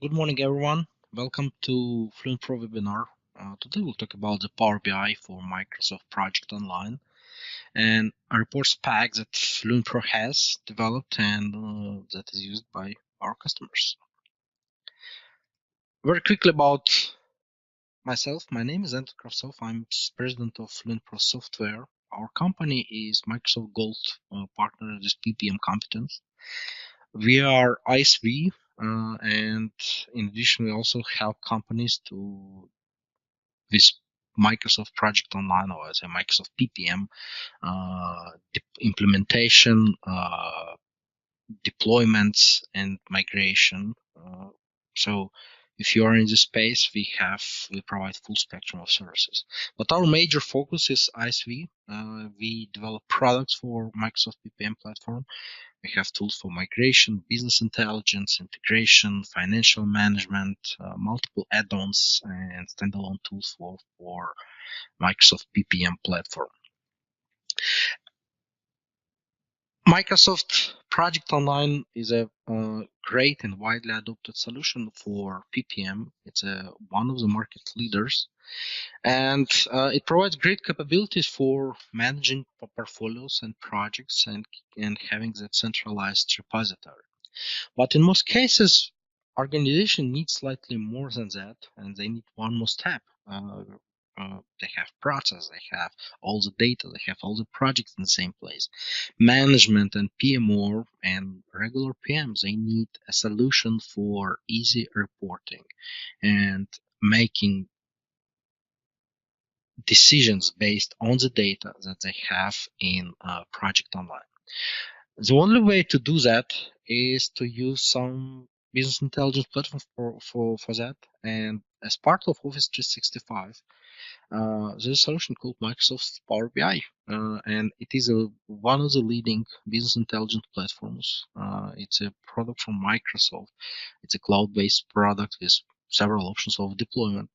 Good morning, everyone. Welcome to Fluent Pro webinar. Today we'll talk about the Power BI for Microsoft Project Online and a reports pack that Fluent Pro has developed and that is used by our customers. Very quickly about myself. My name is Anton Kravtsov. I'm president of Fluent Pro Software. Our company is Microsoft Gold partner with PPM competence. We are ISV, and in addition, we also help companies to this Microsoft Project Online, or as a Microsoft PPM implementation, deployments, and migration. So if you are in this space, we provide full spectrum of services. But our major focus is ISV. We develop products for Microsoft PPM platform. We have tools for migration, business intelligence, integration, financial management, multiple add-ons, and standalone tools for Microsoft PPM platform. Microsoft Project Online is a great and widely adopted solution for PPM. It's one of the market leaders, and it provides great capabilities for managing portfolios and projects and having that centralized repository. But in most cases, organization needs slightly more than that, and they need one more step. They have process, they have all the data, they have all the projects in the same place. Management and PMO and regular PMs, they need a solution for easy reporting and making decisions based on the data that they have in Project Online. The only way to do that is to use some business intelligence platform for that. And as part of Office 365, there's a solution called Microsoft Power BI, and it is one of the leading business intelligence platforms. It's a product from Microsoft. It's a cloud-based product with several options of deployment.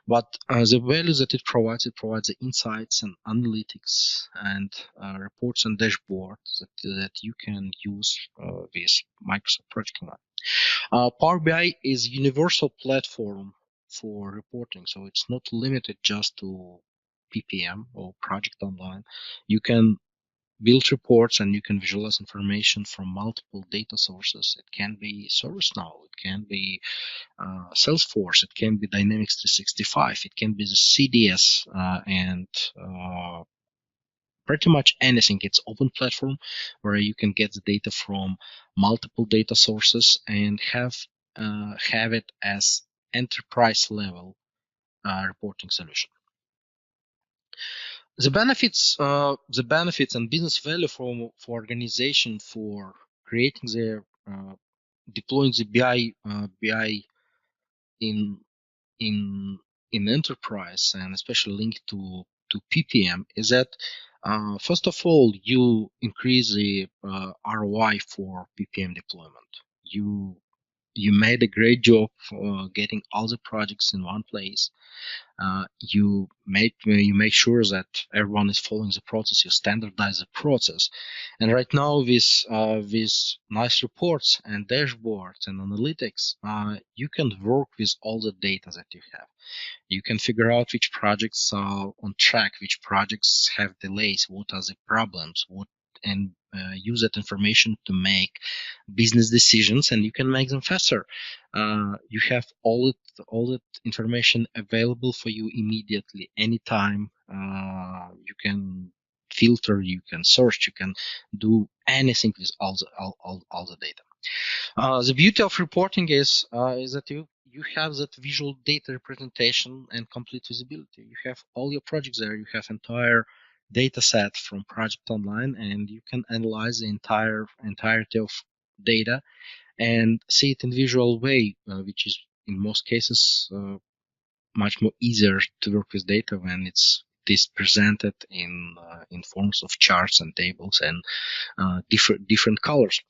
But the value that it provides the insights and analytics and reports and dashboards that you can use with Microsoft Project Online. Power BI is a universal platform for reporting, so it's not limited just to PPM or Project Online. You can build reports and you can visualize information from multiple data sources. It can be ServiceNow, it can be Salesforce, it can be Dynamics 365, it can be the CDS, and pretty much anything. It's open platform where you can get the data from multiple data sources and have it as enterprise level reporting solution. The benefits and business value for organization for creating their deploying the BI in in enterprise and especially linked to PPM is that first of all you increase the ROI for PPM deployment. You made a great job for getting all the projects in one place. You make sure that everyone is following the process. You standardize the process, and right now with nice reports and dashboards and analytics, you can work with all the data that you have. You can figure out which projects are on track, which projects have delays, what are the problems, and use that information to make business decisions, and you can make them faster. You have all that information available for you immediately, anytime. You can filter, you can search, you can do anything with all the data. The beauty of reporting is that you have that visual data representation and complete visibility. You have all your projects there. You have entire data set from Project Online, and you can analyze the entirety of data and see it in visual way, which is in most cases much more easier to work with data when it is presented in forms of charts and tables and different colors.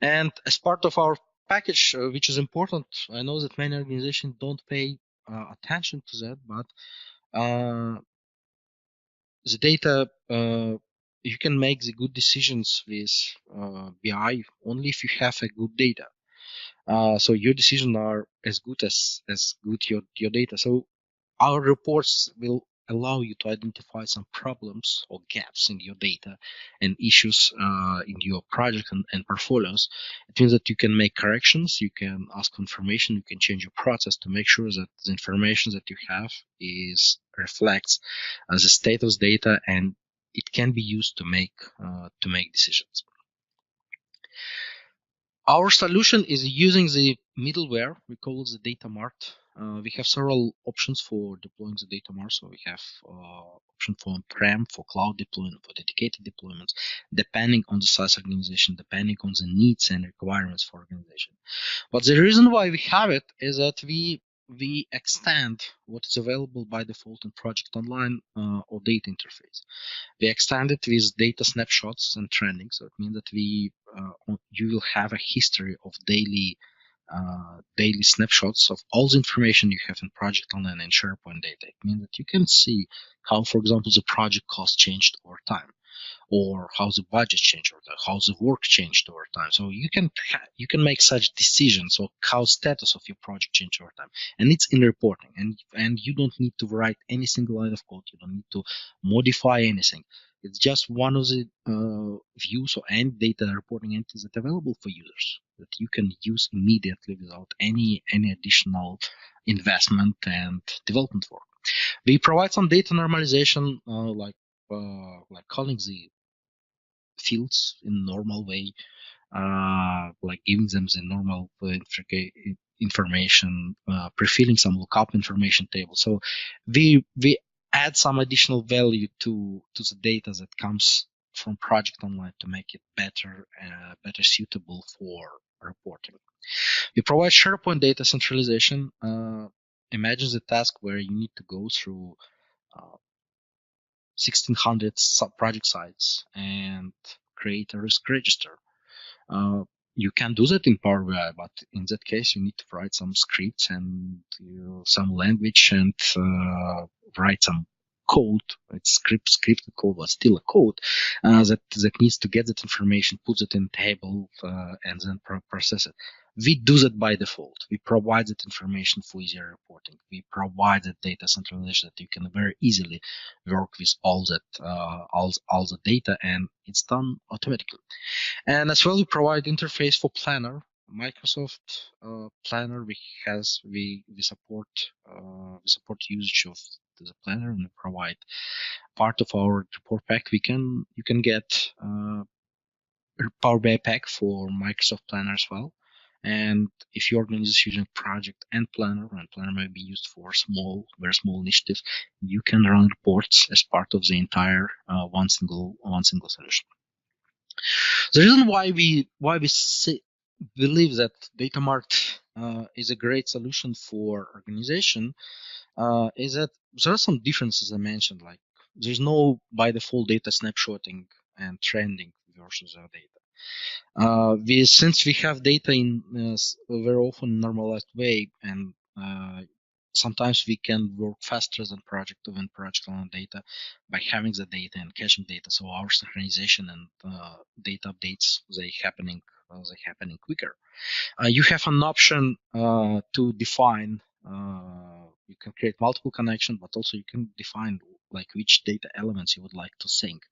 And as part of our package, which is important, I know that many organizations don't pay attention to that, but the data, you can make the good decisions with BI only if you have a good data. So your decisions are as good as good your data. So our reports will allow you to identify some problems or gaps in your data and issues in your project and portfolios. It means that you can make corrections, you can ask confirmation, you can change your process to make sure that the information that you have is reflects as a status data and it can be used to make decisions. Our solution is using the middleware. We call it the Data Mart. We have several options for deploying the Data Mart. So we have option for on-prem, for cloud deployment, for dedicated deployments, depending on the size organization, depending on the needs and requirements for organization. But the reason why we have it is that we extend what is available by default in Project Online or data interface. We extend it with data snapshots and trending. So it means that you will have a history of daily snapshots of all the information you have in Project Online and SharePoint data. It means that you can see how, for example, the project cost changed over time, or how the budget changed, or how the work changed over time. So you can make such decisions, or how status of your project changed over time, and it's in reporting. And you don't need to write any single line of code. You don't need to modify anything. It's just one of the views or any data reporting entities that are available for users that you can use immediately without any additional investment and development work. We provide some data normalization, like calling the fields in normal way, like giving them the normal information, pre-filling some lookup information table. So we add some additional value to the data that comes from Project Online to make it better suitable for reporting. We provide SharePoint data centralization. Imagine the task where you need to go through 1,600 project sites and create a risk register. Uh, you can do that in Power BI, but in that case, you need to write some scripts and some language and write some code. It's scripted code, but still a code that needs to get that information, put it in table, and then process it. We do that by default. We provide that information for easier reporting. We provide that data centralization that you can very easily work with all the data, and it's done automatically. And as well, we provide interface for Planner. Microsoft Planner we support usage of the Planner, and we provide part of our report pack. You can get Power BI pack for Microsoft Planner as well. And if your organization is using Project and Planner may be used for very small initiatives, you can run reports as part of the entire one single solution. The reason why we believe that Data Mart is a great solution for organization is that there are some differences I mentioned. Like there's no by default data snapshotting and trending versus our data. Since we have data in very often normalized way, and sometimes we can work faster than project on data by having the data and caching data. So our synchronization and data updates they happening quicker. You have an option to define. You can create multiple connections, but also you can define like which data elements you would like to sync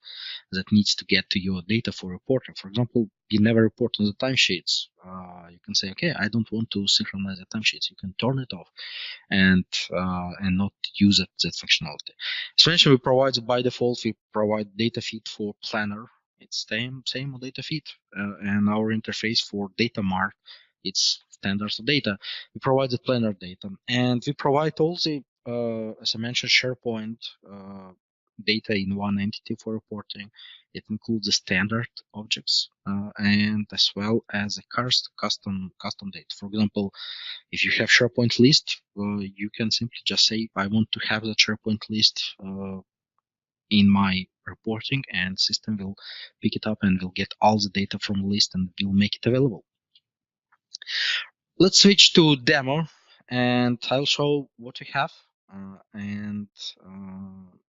that needs to get to your data for reporting. For example, you never report on the timesheets. You can say, okay, I don't want to synchronize the timesheets. You can turn it off and not use that functionality. Essentially, we provide by default. We provide data feed for Planner. It's same data feed, and our interface for Data Mart. It's standards of data. We provide the Planner data, and we provide all the as I mentioned, SharePoint data in one entity for reporting. It includes the standard objects and as well as a custom data. For example, if you have SharePoint list, you can simply just say, I want to have the SharePoint list in my reporting, and system will pick it up and will get all the data from the list and will make it available. Let's switch to demo, and I'll show what we have, and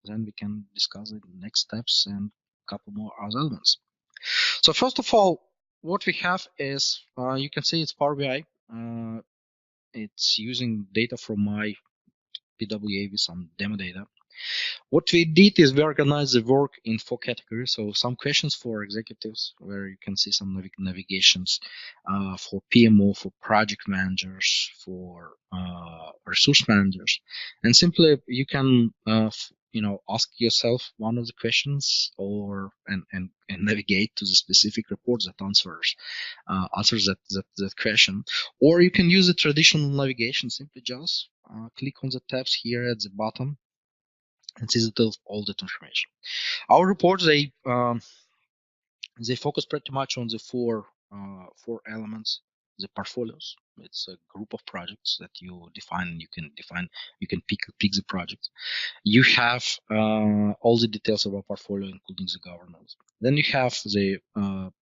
then we can discuss the next steps and a couple more other elements. So first of all, what we have is you can see it's Power BI. It's using data from my PWA with some demo data. What we did is we organized the work in 4 categories. So some questions for executives, where you can see some navigations, for PMO, for project managers, for resource managers, and simply you can ask yourself one of the questions, or and navigate to the specific report that answers that question. Or you can use the traditional navigation. Simply just click on the tabs here at the bottom and see all that information. Our reports, they focus pretty much on the four elements. The portfolios. It's a group of projects that you define. You can pick the projects. You have all the details of our portfolio, including the governance. Then you have the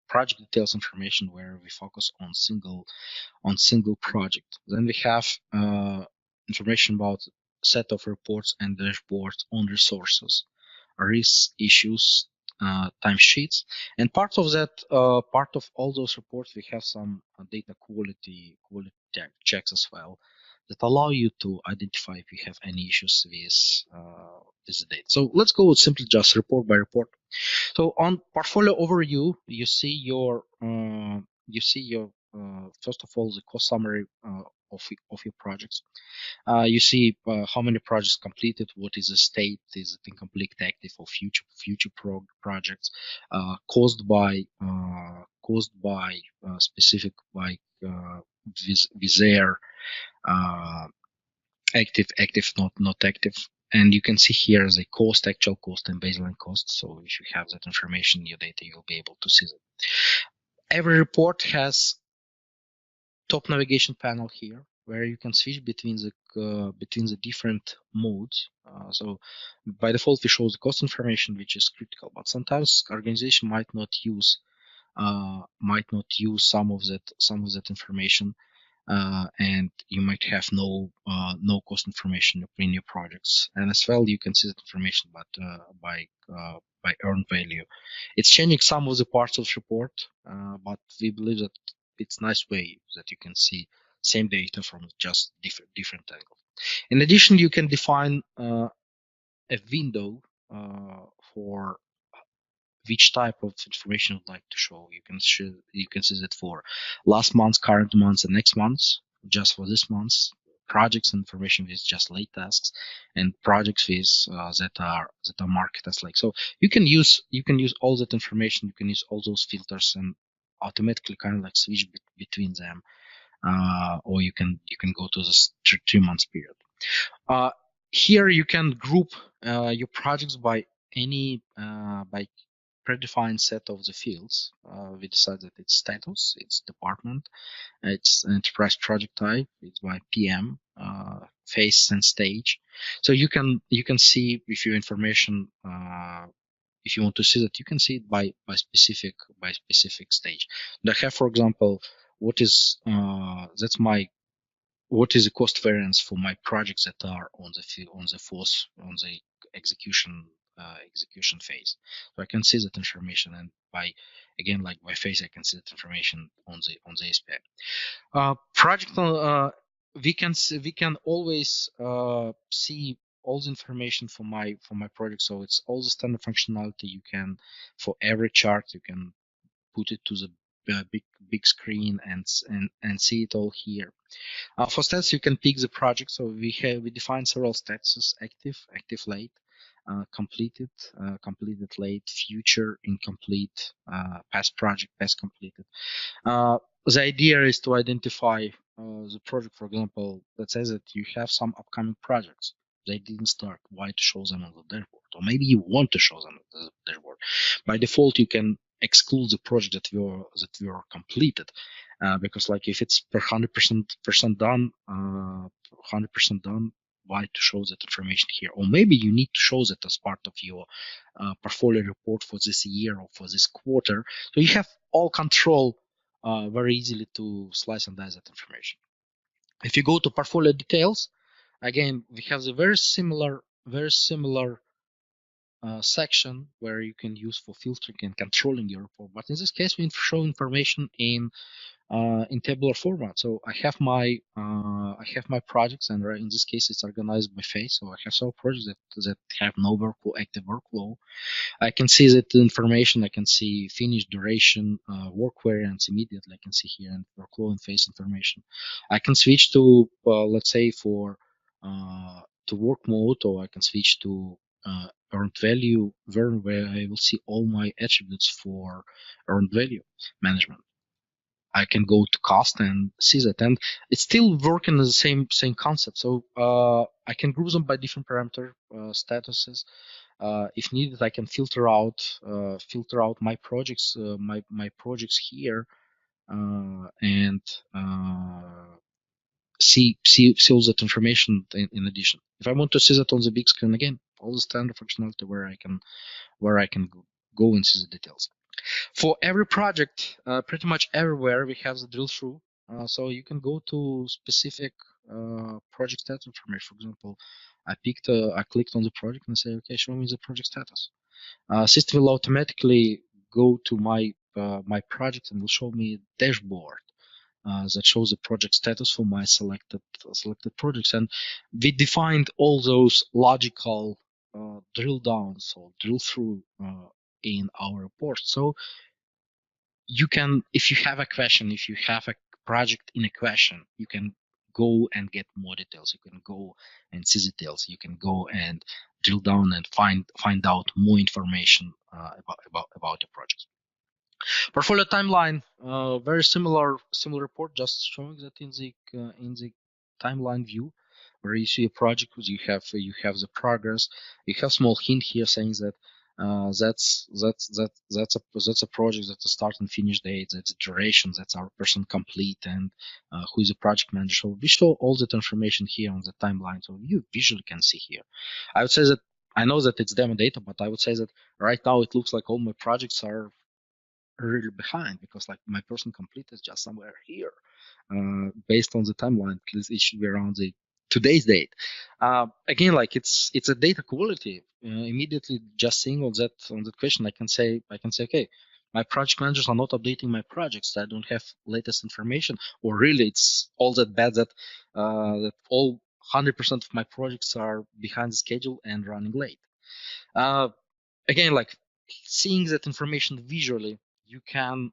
project details information, where we focus on single project. Then we have information about set of reports and dashboards on resources, risks, issues, timesheets, and part of that, part of all those reports, we have some data quality checks as well, that allow you to identify if you have any issues with the data. So let's go with simply just report by report. So on portfolio overview, you see your first of all the cost summary of your projects. You see how many projects completed, what is the state, is it incomplete, active, or future projects, caused by specific by with their uh, active, not active. And you can see here the cost, actual cost, and baseline cost. So if you have that information in your data, you'll be able to see that. Every report has top navigation panel here, where you can switch between the different modes. So by default, we show the cost information, which is critical, but sometimes organization might not use some of that information, and you might have no cost information in your projects. And as well, you can see that information, but by earned value. It's changing some of the parts of the report, but we believe that it's a nice way that you can see same data from just different angles. In addition, you can define a window for which type of information you'd like to show. You can see that for last month, current months, and next months. Just for this month, projects information with just late tasks, and projects with that are marked as like. So you can use all that information. You can use all those filters and automatically kind of like switch between them, or you can go to this 3 months period. Here you can group your projects by any by predefined set of the fields. We decided that it's status, it's department, it's enterprise project type, it's by PM, phase and stage. So you can see if your information, if you want to see that, you can see it by specific stage. And I have, for example, what is the cost variance for my projects that are on the execution phase. So I can see that information, and by phase, I can see that information on the SPI. Project we can always see all the information for my project. So it's all the standard functionality. You can, for every chart, you can put it to the big screen and see it all here. For stats, you can pick the project. So we define several stats: active, late, completed, completed late, future, incomplete, past project, past completed. The idea is to identify the project. For example, let's say that you have some upcoming projects. They didn't start. Why to show them on the dashboard? Or maybe you want to show them on the dashboard. By default, you can exclude the project that were completed, because like if it's per 100% done, 100% done, why to show that information here? Or maybe you need to show that as part of your portfolio report for this year or for this quarter. So you have all control very easily to slice and dice that information. If you go to portfolio details, again, we have the very similar section where you can use for filtering and controlling your report. But in this case, we show information in tabular format. So I have my projects, and in this case, it's organized by phase. So I have several projects that have no active workflow. I can see that information. I can see finish, duration, work variance immediately. I can see here and workflow and phase information. I can switch to let's say to work mode, or I can switch to earned value, where I will see all my attributes for earned value management. I can go to cost and see that, and it's still working the same concept. So I can group them by different parameter statuses. If needed, I can filter out my projects, my projects here, and see all that information in addition. If I want to see that on the big screen again, all the standard functionality where I can go and see the details. For every project, pretty much everywhere we have the drill through. So you can go to specific project status information. For example, I clicked on the project and say, okay, show me the project status. System will automatically go to my project and will show me a dashboard that shows the project status for my selected projects. And we defined all those logical drill downs or drill through in our report. So you can, if you have a question, if you have a project in a question, you can go and get more details. You can go and see details. You can go and drill down and find out more information about the project. Portfolio timeline, very similar report, just showing that in the timeline view, where you see a project, you have the progress. You have small hint here saying that that's a project, that's a start and finish date, that's a duration, that's our person complete, and who is the project manager. So we show all that information here on the timeline, so you visually can see here. I would say that I know that it's demo data, but I would say that right now it looks like all my projects are really behind, because like my person complete is just somewhere here. Based on the timeline, it should be around the today's date. Again, like it's a data quality. Immediately just seeing on that question, I can say okay, my project managers are not updating my projects. I don't have latest information, or really it's all that bad that that all 100% of my projects are behind the schedule and running late. Again, like seeing that information visually, you can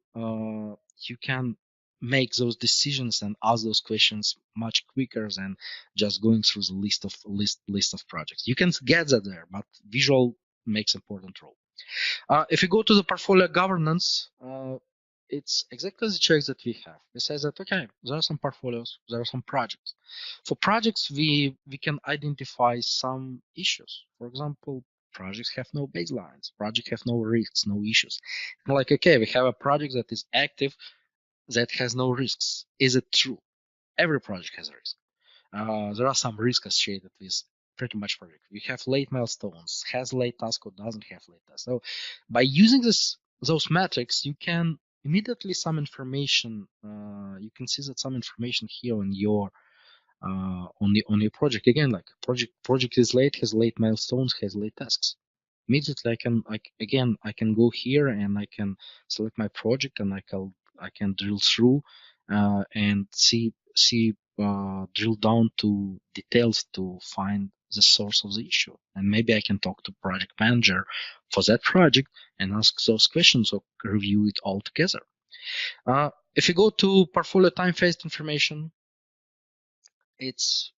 make those decisions and ask those questions much quicker than just going through the list of projects. You can get that there, but visual makes important role. If you go to the portfolio governance, it's exactly the checks that we have. We say that, okay, there are some portfolios, there are some projects. For projects, we can identify some issues. For example, projects have no baselines, projects have no risks, no issues. Like, okay, we have a project that is active, that has no risks. Is it true? Every project has a risk. There are some risks associated with pretty much project. We have late milestones, has late task or doesn't have late task. So by using those metrics, you can immediately some information. You can see that some information here on your on your project. Again, like project is late, has late milestones, has late tasks. Immediately, I can go here and I can select my project, and I can drill through and see drill down to details to find the source of the issue. And maybe I can talk to project manager for that project and ask those questions or review it all together. If you go to portfolio time-phased information, it's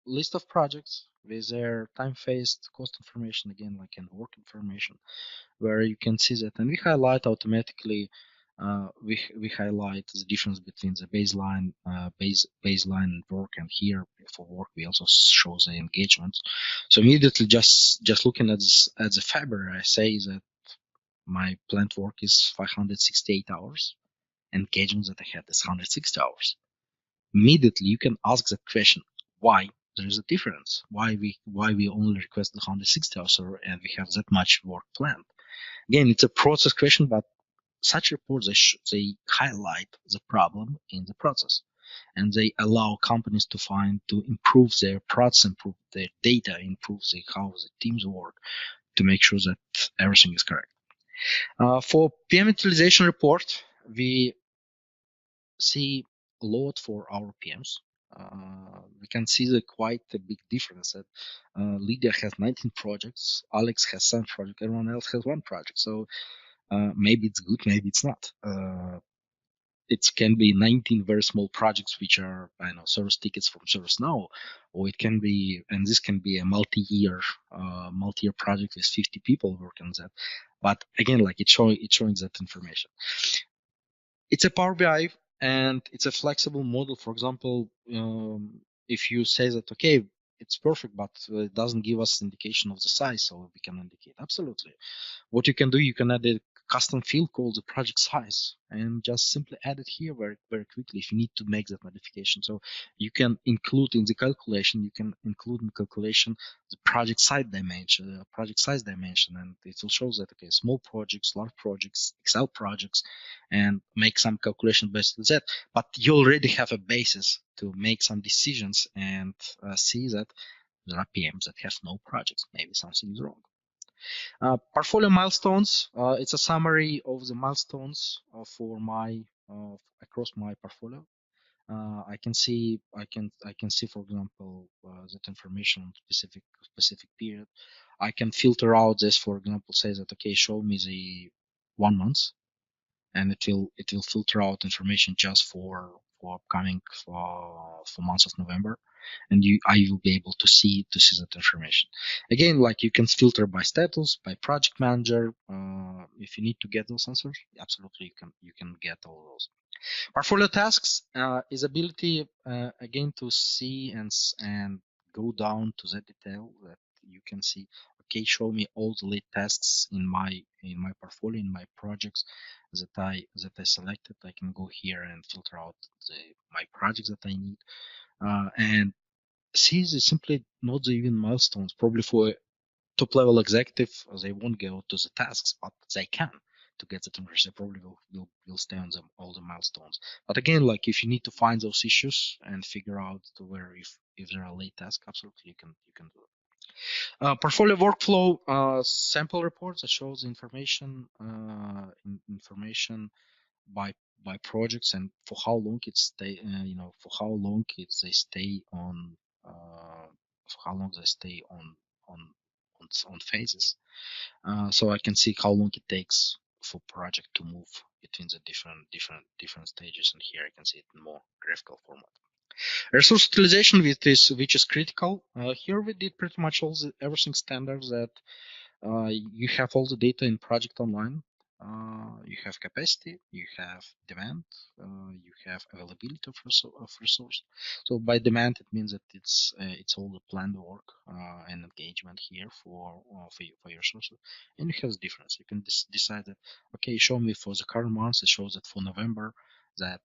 list of projects with their time-phased cost information, again, like in work information, where you can see that, and we highlight automatically. We highlight the difference between the baseline and work, and here for work we also show the engagements. So immediately, just looking at the February, I say that my planned work is 568 hours. Engagement that I had is 160 hours. Immediately you can ask that question, why there is a difference, why we only request the 160 hours and we have that much work planned. Again, it's a process question, but such reports, they highlight the problem in the process, and they allow companies to improve their process, improve their data, improve how the teams work, to make sure that everything is correct. For PM utilization report, we see a lot for our PMs. We can see quite a big difference that Lydia has 19 projects, Alex has 7 projects, everyone else has 1 project. So maybe it's good, maybe it's not. It can be 19 very small projects which are, I know, service tickets from ServiceNow, or it can be, and this can be a multi-year project with 50 people working on that. But again, like it's showing that information. It's a Power BI and it's a flexible model. For example, if you say that, okay, it's perfect, but it doesn't give us indication of the size, so we can indicate. Absolutely. What you can do, you can add a custom field called the project size and just simply add it here very, very quickly if you need to make that modification. So you can include in the calculation, the project size dimension, and it will show that, okay, small projects, large projects, Excel projects, and make some calculation based on that. But you already have a basis to make some decisions and see that there are PMs that have no projects. Maybe something is wrong. Portfolio milestones. It's a summary of the milestones for my across my portfolio. I can see, for example, that information on specific period. I can filter out this, for example, say that, okay, show me the 1 month, and it will filter out information just for upcoming for months of November, and I will be able to see that information. Again, like you can filter by status, by project manager. If you need to get those answers, absolutely you can get all those. Portfolio tasks is ability again to see and go down to the detail that you can see. Okay, show me all the lead tasks in my portfolio, in my projects that I selected. I can go here and filter out my projects that I need, and see the simply not the even milestones. Probably for top level executive, they won't go to the tasks, but they can to get that information. They probably will stay on them all the milestones. But again, like if you need to find those issues and figure out to where if there are late tasks, absolutely you can do it. Portfolio workflow sample reports that shows information by projects and for how long they stay on for how long they stay on on phases. So I can see how long it takes for project to move between the different stages, and here I can see it in more graphical format. Resource utilization, which is critical. Here we did pretty much everything standard that you have all the data in project online. You have capacity, you have demand, you have availability of resource. So by demand, it means that it's all the planned work and engagement here for your sources, and you have the difference. You can decide that, okay, show me for the current month. It shows that for November that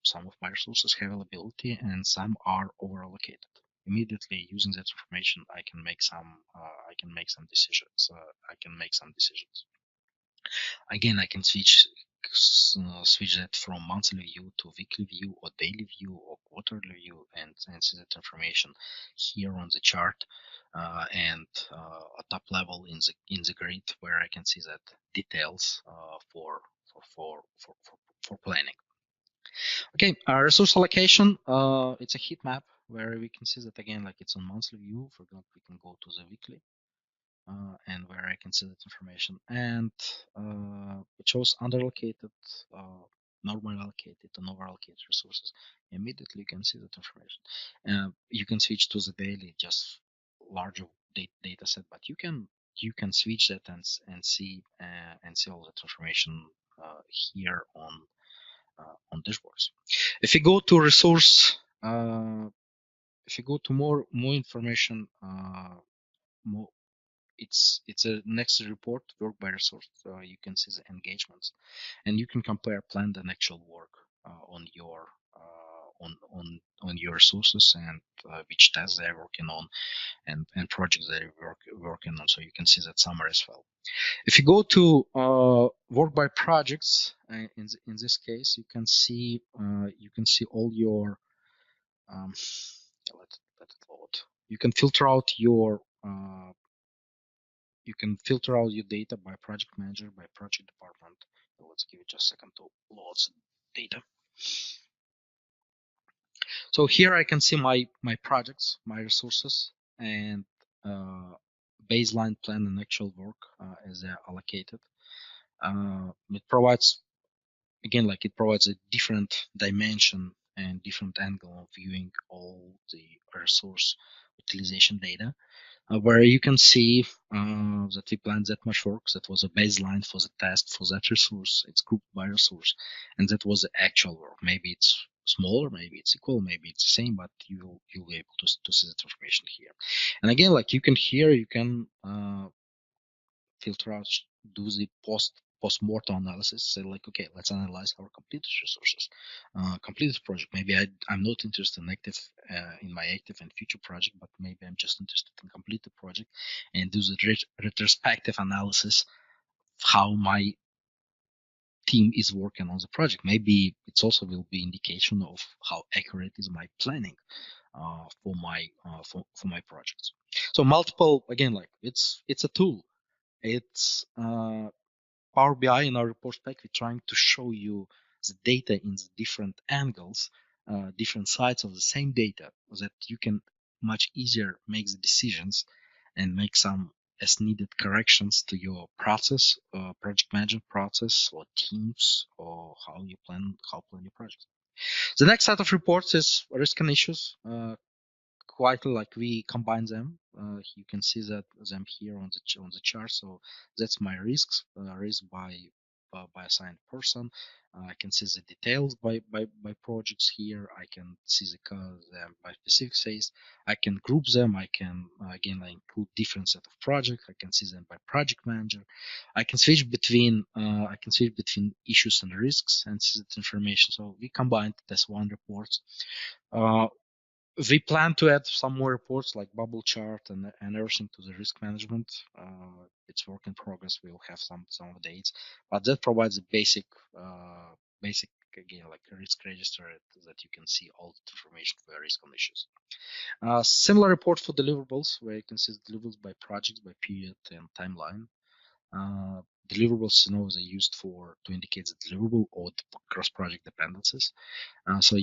some of my resources have availability and some are over allocated. Immediately using that information, I can make some decisions. Again, I can switch that from monthly view to weekly view or daily view or quarterly view, and see that information here on the chart, and at top level in the grid where I can see that details for planning. Okay, resource allocation. It's a heat map where we can see that again, like it's on monthly view. For example, we can go to the weekly, and where I can see that information, and it shows underallocated, normally allocated, and overallocated resources. Immediately, you can see that information. You can switch to the daily, just larger data set, but you can switch that and see all that information here on dashboards. If you go to resource, if you go to more information, more it's a next report work by resource. You can see the engagements, and you can compare planned and actual work on your on your resources, and which tasks they're working on, and projects they're working on. So you can see that summary as well. If you go to work by projects, in this case, you can see all your let it load. You can filter out your you can filter out your data by project manager, by project department. So let's give it just a second to load data. So here I can see my projects, my resources, and baseline plan and actual work as they're allocated. It provides, again, like it provides a different dimension and different angle of viewing all the resource utilization data, where you can see that we planned that much work. That was a baseline for the task for that resource. It's grouped by resource, and that was the actual work. Maybe it's smaller, maybe it's equal, maybe it's the same, but you'll be able to see that information here. And again, like you can here, you can filter out, do the post-mortem analysis, say like, okay, let's analyze our completed resources, completed project. Maybe I'm not interested in active in my active and future project, but maybe I'm just interested in complete the project and do the retrospective analysis of how my team is working on the project. Maybe it's also will be indication of how accurate is my planning for my projects. So multiple, again, like it's a tool. It's Power BI in our report spec, we're trying to show you the data in the different angles, different sides of the same data, so that you can much easier make the decisions and make some as needed corrections to your process, project management process, or teams, or how plan your projects. The next set of reports is risk and issues. Quite like we combine them. You can see that them here on the chart. So that's my risks, risk by assigned person. I can see the details by projects here. I can see them by specific phase. I can group them. I can again I include different set of projects. I can see them by project manager. I can switch between issues and risks and see that information. So we combined this one report. Uh, we plan to add some more reports like bubble chart and everything to the risk management. It's work in progress. We'll have some updates, but that provides a basic again like a risk register that you can see all the information for risk on issues. Similar report for deliverables, where you can see deliverables by projects, by period, and timeline. Deliverables, they're used to indicate the deliverable or the cross-project dependencies. So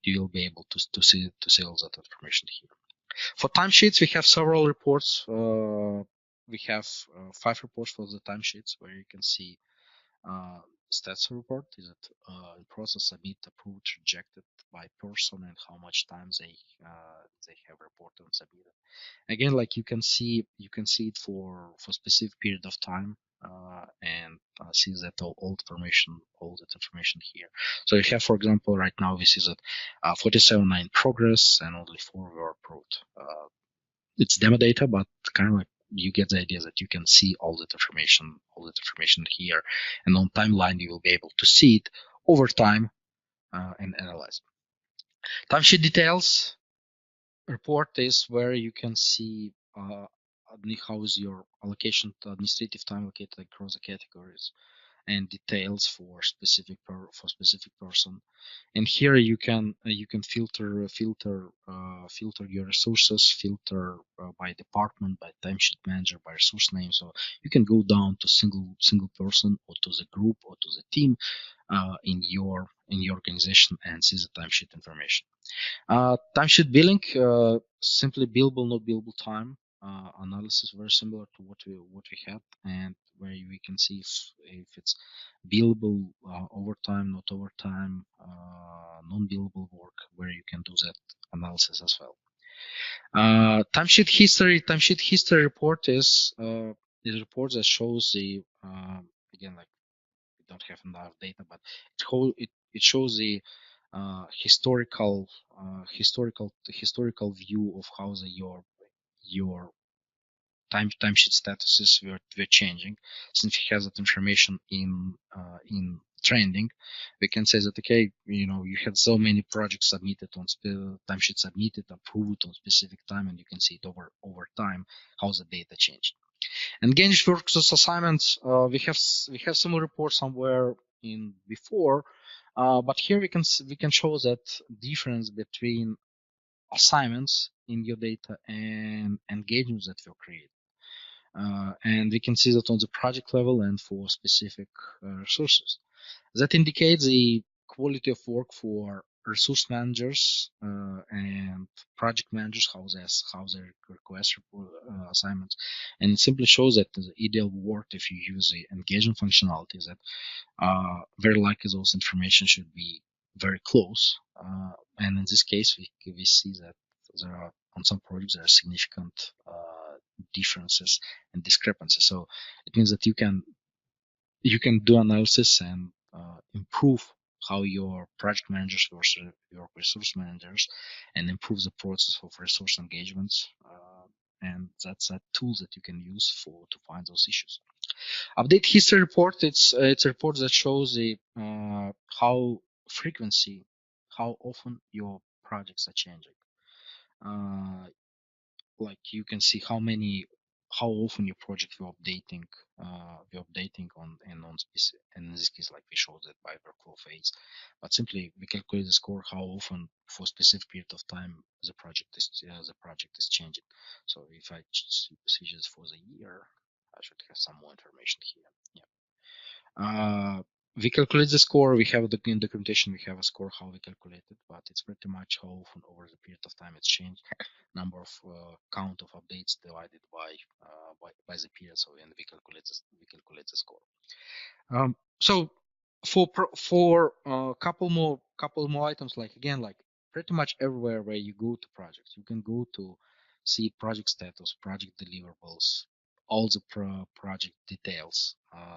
you'll be able to see all that information here. For timesheets, we have several reports. We have 5 reports for the timesheets, where you can see stats report. Is it in process, submit, approved, rejected by person, and how much time they have reported and submitted. Again, like you can see it for specific period of time, and see that all that information here. So you have, for example, right now we see that 47 are in progress and only 4 were approved. It's demo data, but kind of like you get the idea that you can see all that information here, and on timeline you will be able to see it over time and analyze. Timesheet details report is where you can see how is your allocation to administrative time allocated across the categories and details for specific person. And here you can filter your resources, filter by department, by timesheet manager, by resource name. So you can go down to single person, or to the group, or to the team in your organization, and see the timesheet information. Timesheet billing, simply billable, not billable time analysis, very similar to what we had, and where we can see if it's billable, overtime, not overtime, non-billable work, where you can do that analysis as well. Timesheet history report is a report that shows the again, like we don't have enough data, but it shows the historical view of how your timesheet statuses were changing. Since we have that information in trending, we can say that, okay, you had so many projects submitted on timesheet submitted, approved on specific time, and you can see it over time how the data changed. Engaged versus assignments, we have some report somewhere in before, but here we can show that difference between assignments in your data and engagements that were created. And we can see that on the project level and for specific resources. That indicates the quality of work for resource managers and project managers, how they request assignments, and it simply shows that the ideal work, if you use the engagement functionality, that very likely those information should be very close. And in this case, we see that there are on some projects there are significant differences and discrepancies. So it means that you can do analysis and improve how your project managers versus your resource managers, and improve the process of resource engagements. And that's a tool that you can use to find those issues. Update history report. It's a report that shows the how frequency, how often your projects are changing. Uh, like you can see how often your project you're updating on and on specific, and in this case like we showed that by workflow phase, but simply we calculate the score how often for a specific period of time the project is changing. So if I switch it for the year, I should have some more information here. Yeah. We calculate the score. We have in documentation. We have a score how we calculate it, but it's pretty much how often over the period of time it's changed. Number of count of updates divided by the period. So and we calculate the score. So for couple more items, like again, like pretty much everywhere where you go to projects, you can go to see project status, project deliverables, all the project details.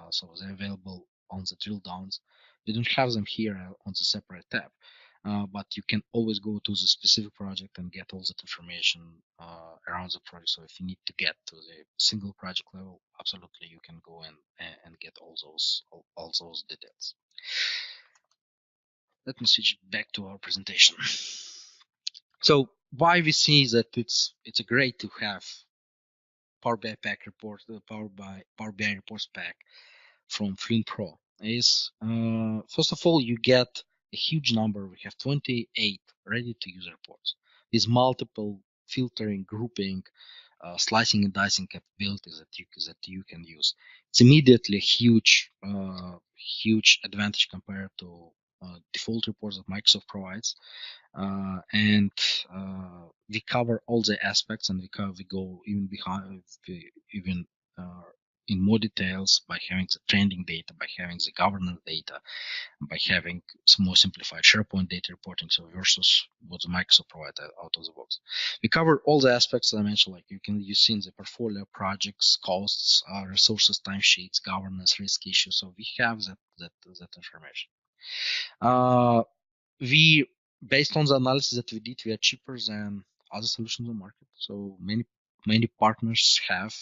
So they're available on the drill downs. We don't have them here on the separate tab. But you can always go to the specific project and get all that information around the project. So if you need to get to the single project level, absolutely you can go and get all those details. Let me switch back to our presentation. So why we see that it's great to have Power BI pack report, the Power BI reports pack from Fluent Pro is first of all you get a huge number. We have 28 ready to use reports with multiple filtering, grouping, slicing and dicing capabilities that you can use. It's immediately a huge advantage compared to default reports that Microsoft provides. And we cover all the aspects, and we go even behind, even in more details by having the trending data, by having the governance data, by having some more simplified SharePoint data reporting, so versus what the Microsoft provides out of the box. We cover all the aspects that I mentioned, like you see in the portfolio, projects, costs, resources, timesheets, governance, risk issues. So we have that information. We based on the analysis that we did, we are cheaper than other solutions on the market. So many partners have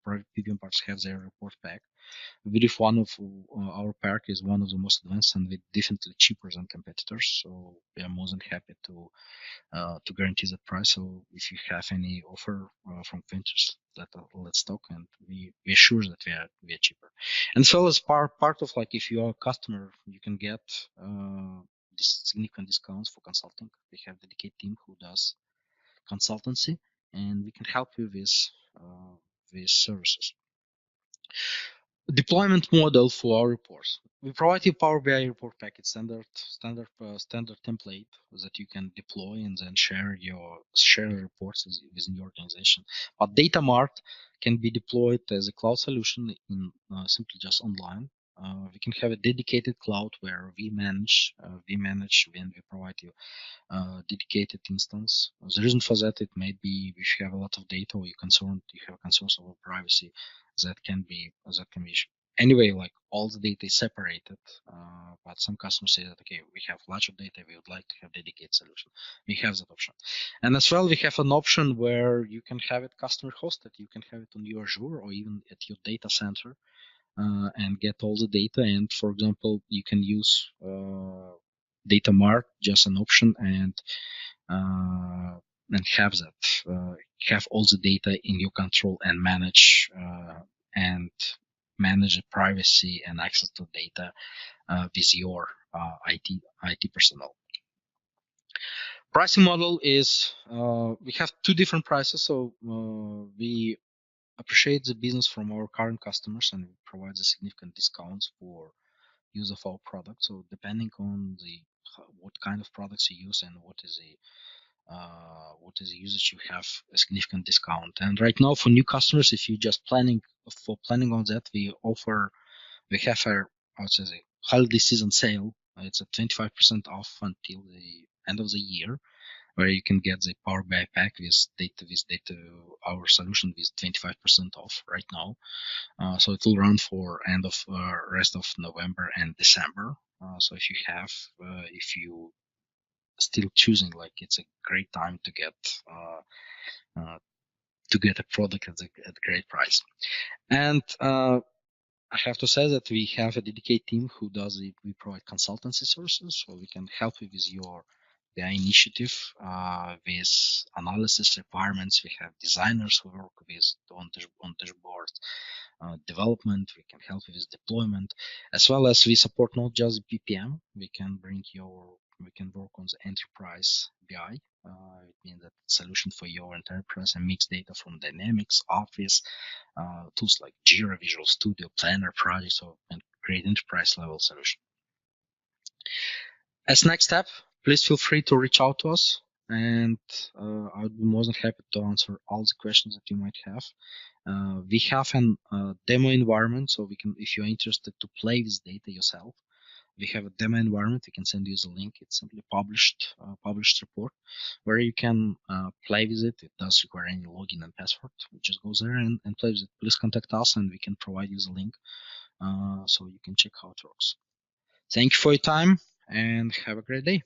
private PPM partners have their report pack. We believe one of our pack is one of the most advanced, and we're definitely cheaper than competitors. So we are more than happy to guarantee that price. So if you have any offer from vendors, let's talk, and we're sure that we are cheaper. And so as part of, like, if you are a customer, you can get significant discounts for consulting. We have a dedicated team who does consultancy, and we can help you with services. Deployment model for our reports. We provide you Power BI report package, standard template that you can deploy and then share reports within your organization. But Data Mart can be deployed as a cloud solution in simply just online. We can have a dedicated cloud where we manage when we provide you dedicated instance. The reason for that, it may be if you have a lot of data or you have concerns over privacy, that can be anyway, like all the data is separated, but some customers say that, okay, we have larger data, we would like to have dedicated solution. We have that option. And as well, we have an option where you can have it customer hosted. You can have it on your Azure or even at your data center and get all the data. And for example, you can use Data Mart, just an option, and have all the data in your control and manage the privacy and access to data with your IT personnel. Pricing model is we have two different prices. So we appreciate the business from our current customers and provide the significant discounts for use of our product. So depending on the what kind of products you use and what is the usage, you have a significant discount. And right now for new customers, if you're just planning on that, we have a holiday season sale. It's a 25% off until the end of the year, where you can get the Power BI pack with data our solution with 25% off right now. So it will run for end of rest of November and December. So if you still choosing, like, it's a great time uh, to get a product at a great price. And I have to say that we have a dedicated team who does it. We provide consultancy services, so we can help you with your BI initiative, with analysis requirements. We have designers who work with on dashboard development. We can help you with deployment, as well as we support not just PPM. We can work on the enterprise BI. It means that solution for your enterprise and mix data from Dynamics, Office, tools like Jira, Visual Studio, Planner, Projects, and create enterprise level solution. As next step, please feel free to reach out to us, and I would be more than happy to answer all the questions that you might have. We have a demo environment, so if you're interested to play with data yourself, we have a demo environment. We can send you the link. It's simply published report where you can play with it. It does require any login and password. You just go there and play with it. Please contact us and we can provide you the link so you can check how it works. Thank you for your time and have a great day.